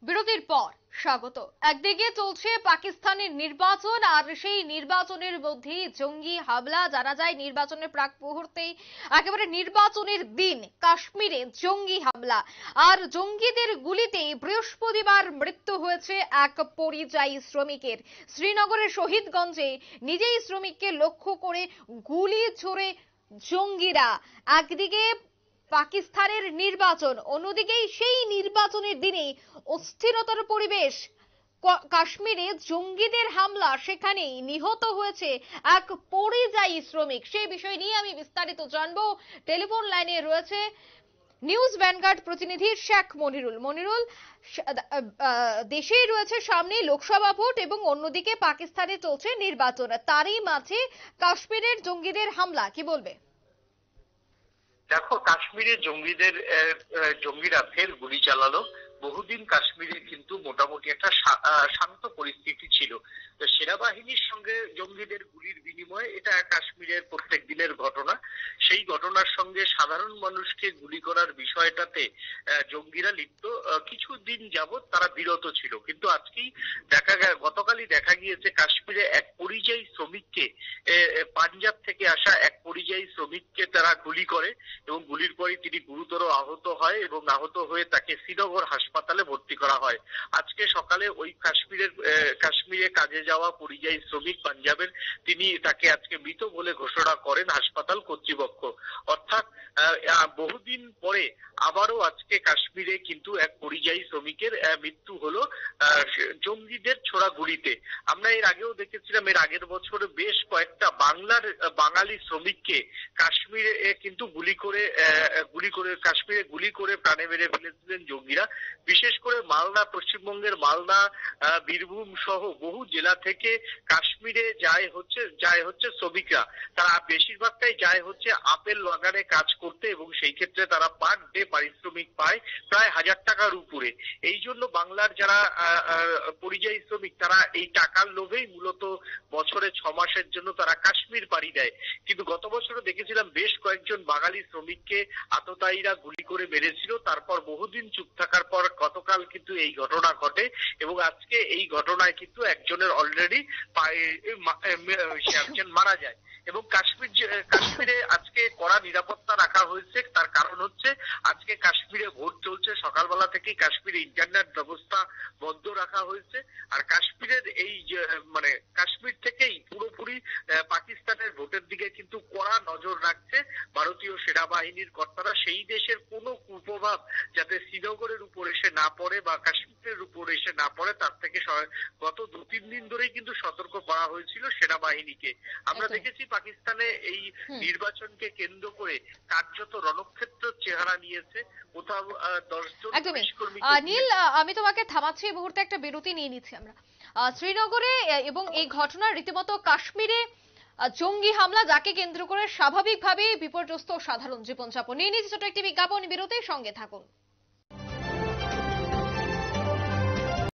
বিরতির পর স্বাগত। একদিকে চলছে পাকিস্তানের নির্বাচন, আর সেই নির্বাচনের মধ্যে জঙ্গি হামলা জানা যায় নির্বাচনের প্রাক মুহূর্তেই। একেবারে নির্বাচনের দিন কাশ্মীরে জঙ্গি হামলা, আর জঙ্গিদের গুলিতে বৃহস্পতিবার মৃত্যু হয়েছে এক পরিযায়ী শ্রমিকের। শ্রীনগরের শহীদগঞ্জে নিজেই শ্রমিককে লক্ষ্য করে গুলি ছোড়ে জঙ্গিরা। একদিকে পাকিস্তানের নির্বাচন, অন্যদিকে সেই নির্বাচনের দিনে অস্থিরতার পরিবেশ। কাশ্মীরে জঙ্গিদের হামলা, সেখানেই নিহত হয়েছে এক পরিযায়ী শ্রমিক। সেই বিষয় নিয়ে আমি বিস্তারিত জানবো। টেলিফোন লাইনে রয়েছে নিউজ ভ্যানগার্ড প্রতিনিধি শেখ মনিরুল। মনিরুল, দেশেই রয়েছে সামনে লোকসভা ভোট এবং অন্যদিকে পাকিস্তানে চলছে নির্বাচন, তারই মাঝে কাশ্মীরের জঙ্গিদের হামলা, কি বলবে? দেখো, কাশ্মীরে জঙ্গিরা ফের গুলি চালালো। বহুদিন কাশ্মীরে কিন্তু মোটামুটি একটা শান্ত পরিস্থিতি ছিল। সেনাবাহিনীর সঙ্গে জঙ্গিদের গুলির বিনিময়ে এটা কাশ্মীরের প্রত্যেক দিনের ঘটনা। সেই ঘটনার সঙ্গে সাধারণ মানুষকে গুলি করার বিষয়টাতে জঙ্গিরা লিপ্ত। কিছুদিন যাবৎ তারা বিরত ছিল, কিন্তু আজকেই গতকালই দেখা গিয়েছে কাশ্মীরে এক পরিযায়ী শ্রমিককে, পাঞ্জাব থেকে আসা এক পরিযায়ী শ্রমিককে তারা গুলি করে এবং গুলির পরে তিনি গুরুতর আহত হয় এবং আহত হয়ে তাকে শ্রীনগর হাসপাতালে ভর্তি করা হয়। আজকে সকালে ওই কাশ্মীরে কাজে যাওয়া পরিযায়ী শ্রমিক পাঞ্জাবের, তাকে আজকে মৃত বলে ঘোষণা করেন হাসপাতাল কর্তৃপক্ষ। অর্থাৎ বহুদিন পরে আবারও আজকে কাশ্মীরে কিন্তু এক পরিযায়ী শ্রমিকের মৃত্যু হলো জঙ্গিদের ছোড়া গুলিতে। আমরা এর আগেও দেখেছিলাম, এর আগের বছরে বেশ কয়েকটা বাঙালি শ্রমিককে কাশ্মীরে কিন্তু কাশ্মীরে গুলি করে প্রাণে মেরে ফেলেছিলেন জঙ্গিরা। বিশেষ করে মালদা, পশ্চিমবঙ্গের মালদা, বীরভূম সহ বহু জেলা থেকে কাশ্মীরে যায় হচ্ছে শ্রমিকরা। তারা বেশিরভাগটাই যায় হচ্ছে আপেল বাগানে কাজ করতে এবং সেই ক্ষেত্রে তারা পার ডে পারিশ্রমিক পায় প্রায় 1000 টাকার উপরে। এই জন্য বাংলার যারা পরিযায়ী শ্রমিক, তারা এই টাকার লোভেই মূলত বছরে 6 মাসের জন্য তারা কাশ্মীর পাড়ি দেয়। কিন্তু গত বছরও দেখেছিলাম বেশ কয়েকজন বাঙালি শ্রমিককে আততায়ীরা গুলি করে মেরেছিল। তারপর বহুদিন চুপ থাকার পর গতকাল কিন্তু এই ঘটনা ঘটে এবং আজকে এই ঘটনায় কিন্তু একজনের অলরেডি একজন মারা যায়। এবং কাশ্মীরে আজকে কড়া নিরাপত্তা রাখা হয়েছে। তার কারণ হচ্ছে আজকে কাশ্মীরে ভোট চলছে, সকালবেলা থেকেই কাশ্মীরে ইন্টারনেট ব্যবস্থা বন্ধ রাখা হয়েছে। আর কাশ্মীরের কাশ্মীর থেকেই পুরোপুরি পাকিস্তানের ভোটের দিকে কিন্তু কড়া নজর রাখছে ভারতীয় সেনাবাহিনীর কর্তারা। সেই দেশের কোনো কুপ্রভাব যাতে শ্রীনগরের উপর এসে না পড়ে বা কাশ্মীরের উপর এসে না পড়ে, তার থেকে গত 2-3 দিন ধরেই কিন্তু সতর্ক করা হয়েছিল সেনাবাহিনীকে। আমরা দেখেছি পাকিস্তানে এই নির্বাচনকে কেন্দ্র করে কার্যত রণক্ষেত্র চেহারা নিয়েছে। কোথাও 10 জন পুলিশ কর্মী। নীল, আমি তোমাকে থামাচ্ছি, এই মুহূর্তে একটা বিরতি নিয়ে নিচ্ছি আমরা। শ্রীনগরে এবং এই ঘটনা রীতিমতো কাশ্মীরে জঙ্গি হামলা, যাকে কেন্দ্র করে স্বাভাবিকভাবেই বিপর্যস্ত সাধারণ জীবনযাপন। নিয়ে নিচ্ছি ছোট একটি বিজ্ঞাপন বিরতির সঙ্গে থাকুন।